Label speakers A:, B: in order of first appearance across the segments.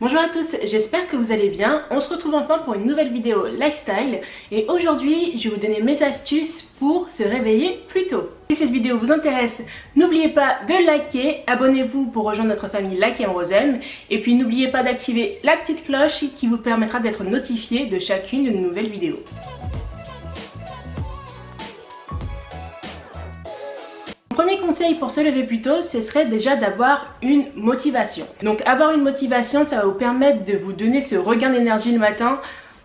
A: Bonjour à tous, j'espère que vous allez bien. On se retrouve enfin pour une nouvelle vidéo lifestyle et aujourd'hui je vais vous donner mes astuces pour se réveiller plus tôt. Si cette vidéo vous intéresse, n'oubliez pas de liker, abonnez-vous pour rejoindre notre famille Like & Rosem et puis n'oubliez pas d'activer la petite cloche qui vous permettra d'être notifié de chacune de nos nouvelles vidéos. Mon premier conseil pour se lever plus tôt, ce serait déjà d'avoir une motivation. Donc avoir une motivation, ça va vous permettre de vous donner ce regain d'énergie le matin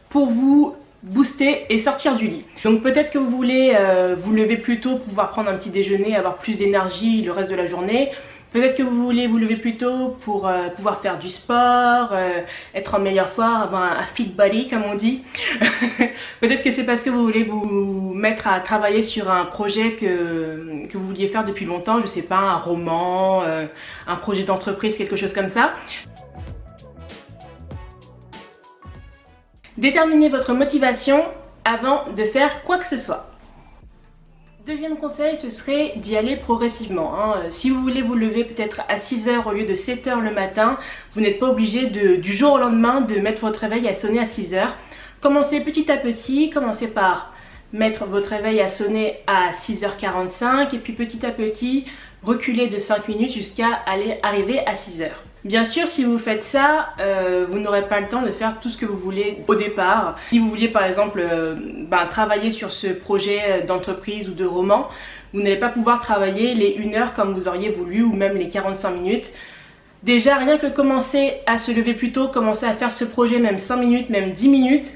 A: pour vous booster et sortir du lit. Donc peut-être que vous voulez vous lever plus tôt pour pouvoir prendre un petit déjeuner, avoir plus d'énergie le reste de la journée. Peut-être que vous voulez vous lever plus tôt pour pouvoir faire du sport, être en meilleure forme, avoir un fit body comme on dit. Peut-être que c'est parce que vous voulez vous mettre à travailler sur un projet que vous vouliez faire depuis longtemps, je sais pas, un roman, un projet d'entreprise, quelque chose comme ça. Déterminez votre motivation avant de faire quoi que ce soit. Deuxième conseil, ce serait d'y aller progressivement. Si vous voulez vous lever peut-être à 6h au lieu de 7h le matin, vous n'êtes pas obligé du jour au lendemain de mettre votre réveil à sonner à 6h. Commencez petit à petit, commencez par mettre votre réveil à sonner à 6h45 et puis petit à petit reculer de 5 minutes jusqu'à arriver à 6h. Bien sûr, si vous faites ça, vous n'aurez pas le temps de faire tout ce que vous voulez au départ. Si vous vouliez par exemple travailler sur ce projet d'entreprise ou de roman, vous n'allez pas pouvoir travailler les 1 heure comme vous auriez voulu ou même les 45 minutes. Déjà, rien que commencer à se lever plus tôt, commencer à faire ce projet même 5 minutes, même 10 minutes,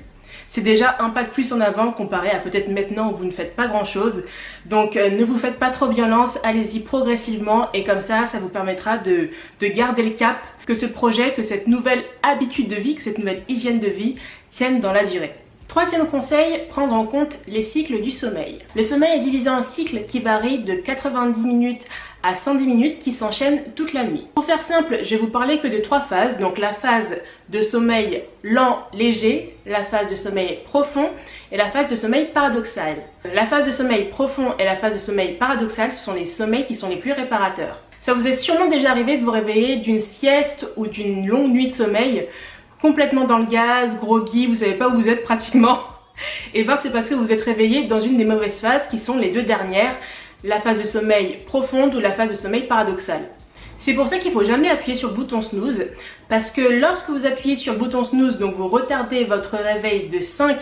A: c'est déjà un pas de plus en avant comparé à peut-être maintenant où vous ne faites pas grand chose. Donc ne vous faites pas trop violence, allez-y progressivement et comme ça, ça vous permettra de garder le cap, que ce projet, que cette nouvelle habitude de vie, que cette nouvelle hygiène de vie tienne dans la durée. Troisième conseil, prendre en compte les cycles du sommeil. Le sommeil est divisé en cycles qui varient de 90 minutes à 110 minutes qui s'enchaînent toute la nuit. Pour faire simple, je vais vous parler que de 3 phases. Donc la phase de sommeil lent, léger, la phase de sommeil profond et la phase de sommeil paradoxal. La phase de sommeil profond et la phase de sommeil paradoxal, ce sont les sommeils qui sont les plus réparateurs. Ça vous est sûrement déjà arrivé de vous réveiller d'une sieste ou d'une longue nuit de sommeil complètement dans le gaz, groggy, vous savez pas où vous êtes pratiquement. Et bien c'est parce que vous êtes réveillé dans une des mauvaises phases qui sont les deux dernières, la phase de sommeil profonde ou la phase de sommeil paradoxal. C'est pour ça qu'il ne faut jamais appuyer sur le bouton snooze, parce que lorsque vous appuyez sur le bouton snooze, donc vous retardez votre réveil de 5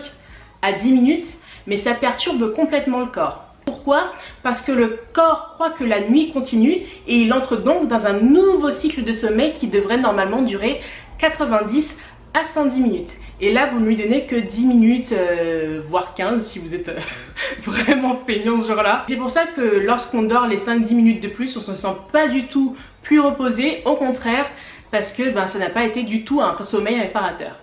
A: à 10 minutes, mais ça perturbe complètement le corps. Pourquoi? Parce que le corps croit que la nuit continue et il entre donc dans un nouveau cycle de sommeil qui devrait normalement durer 90 à 110 minutes. Et là, vous ne lui donnez que 10 minutes, voire 15 si vous êtes vraiment peignant ce jour-là. C'est pour ça que lorsqu'on dort les 5-10 minutes de plus, on ne se sent pas du tout plus reposé, au contraire, parce que ça n'a pas été du tout un sommeil réparateur.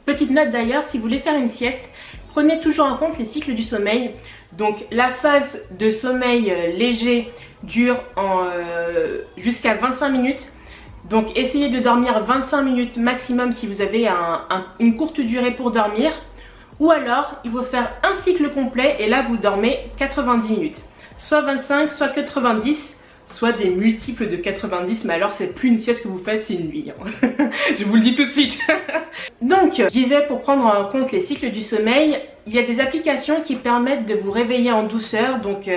A: Petite note d'ailleurs, si vous voulez faire une sieste, prenez toujours en compte les cycles du sommeil. Donc la phase de sommeil léger dure jusqu'à 25 minutes. Donc essayez de dormir 25 minutes maximum si vous avez une courte durée pour dormir. Ou alors il faut faire un cycle complet et là vous dormez 90 minutes. Soit 25, soit 90, soit des multiples de 90. Mais alors c'est plus une sieste que vous faites, c'est une nuit. Je vous le dis tout de suite. Donc je disais, pour prendre en compte les cycles du sommeil, il y a des applications qui permettent de vous réveiller en douceur. Donc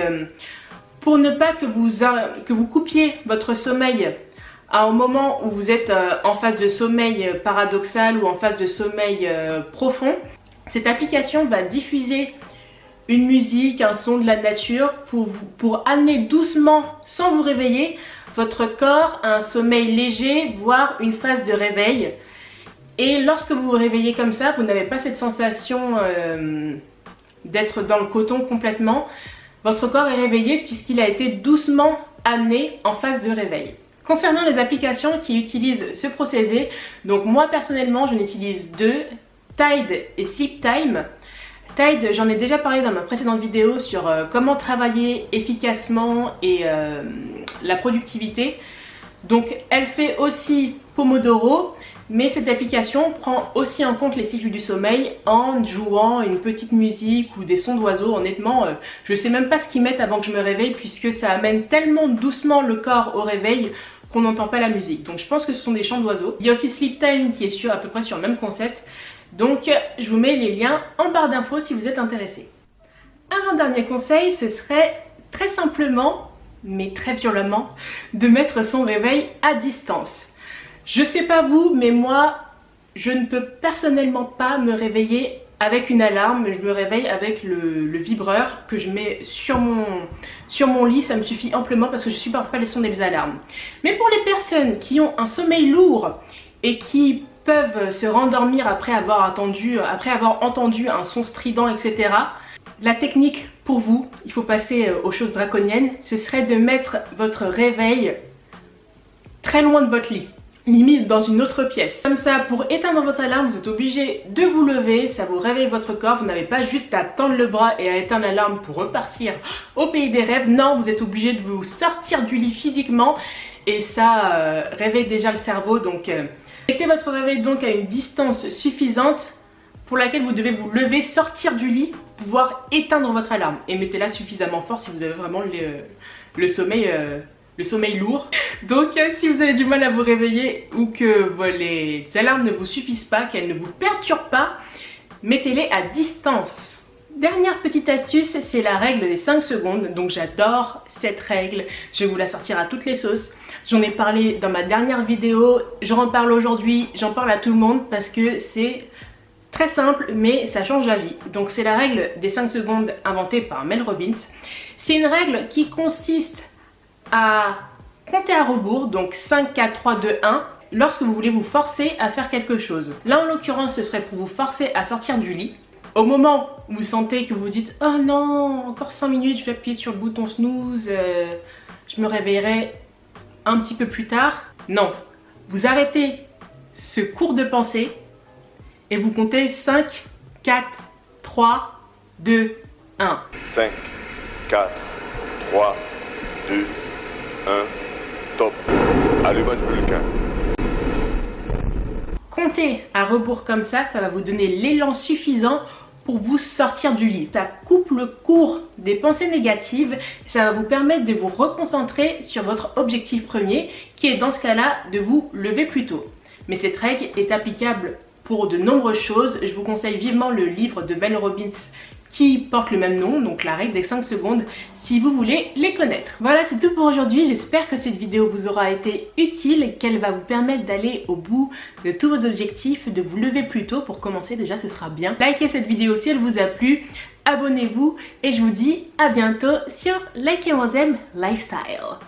A: pour ne pas que vous coupiez votre sommeil à un moment où vous êtes en phase de sommeil paradoxal ou en phase de sommeil profond, cette application va diffuser une musique, un son de la nature pour amener doucement, sans vous réveiller, votre corps à un sommeil léger, voire une phase de réveil. Et lorsque vous vous réveillez comme ça, vous n'avez pas cette sensation d'être dans le coton complètement. Votre corps est réveillé puisqu'il a été doucement amené en phase de réveil. Concernant les applications qui utilisent ce procédé, donc moi personnellement j'en utilise 2, Tide et Sleep Time. Tide, j'en ai déjà parlé dans ma précédente vidéo sur comment travailler efficacement et la productivité. Donc elle fait aussi Pomodoro, mais cette application prend aussi en compte les cycles du sommeil en jouant une petite musique ou des sons d'oiseaux. Honnêtement, je ne sais même pas ce qu'ils mettent avant que je me réveille puisque ça amène tellement doucement le corps au réveil qu'on n'entend pas la musique. Donc je pense que ce sont des chants d'oiseaux. Il y a aussi Sleep Time qui est à peu près sur le même concept. Donc je vous mets les liens en barre d'infos si vous êtes intéressés. Avant-dernier conseil, ce serait très simplement, mais très violemment, de mettre son réveil à distance. Je sais pas vous, mais moi, je ne peux personnellement pas me réveiller avec une alarme. Je me réveille avec le vibreur que je mets sur mon lit. Ça me suffit amplement parce que je ne supporte pas les sons des alarmes. Mais pour les personnes qui ont un sommeil lourd et qui peuvent se rendormir après avoir entendu un son strident, etc. La technique pour vous, il faut passer aux choses draconiennes, ce serait de mettre votre réveil très loin de votre lit. Limite dans une autre pièce. Comme ça, pour éteindre votre alarme, vous êtes obligé de vous lever, ça vous réveille votre corps, vous n'avez pas juste à tendre le bras et à éteindre l'alarme pour repartir au pays des rêves. Non, vous êtes obligé de vous sortir du lit physiquement et ça réveille déjà le cerveau. Donc mettez votre réveil donc à une distance suffisante pour laquelle vous devez vous lever, sortir du lit, pouvoir éteindre votre alarme. Et mettez-la suffisamment fort si vous avez vraiment le sommeil lourd. Donc si vous avez du mal à vous réveiller ou que les alarmes ne vous suffisent pas, qu'elles ne vous perturbent pas, mettez-les à distance. Dernière petite astuce, c'est la règle des 5 secondes. Donc j'adore cette règle, je vais vous la sortir à toutes les sauces. J'en ai parlé dans ma dernière vidéo, j'en parle aujourd'hui, j'en parle à tout le monde parce que c'est très simple mais ça change la vie. Donc c'est la règle des 5 secondes inventée par Mel Robbins. C'est une règle qui consiste à compter à rebours, donc 5, 4, 3, 2, 1, lorsque vous voulez vous forcer à faire quelque chose. Là en l'occurrence ce serait pour vous forcer à sortir du lit. Au moment où vous sentez que vous vous dites « Oh non, encore 5 minutes, je vais appuyer sur le bouton snooze, je me réveillerai un petit peu plus tard ». Non, vous arrêtez ce cours de pensée et vous comptez 5, 4, 3, 2, 1.
B: 5, 4, 3, 2, 1, top. Allumage vulcain.
A: Comptez à rebours comme ça va vous donner l'élan suffisant pour vous sortir du lit. Ça coupe le cours des pensées négatives, ça va vous permettre de vous reconcentrer sur votre objectif premier, qui est dans ce cas-là de vous lever plus tôt. Mais cette règle est applicable pour de nombreuses choses. Je vous conseille vivement le livre de Mel Robbins qui porte le même nom, donc la règle des 5 secondes, si vous voulez les connaître. Voilà, c'est tout pour aujourd'hui. J'espère que cette vidéo vous aura été utile, qu'elle va vous permettre d'aller au bout de tous vos objectifs, de vous lever plus tôt. Pour commencer, déjà, ce sera bien. Likez cette vidéo si elle vous a plu, abonnez-vous et je vous dis à bientôt sur Like et Onzem Lifestyle.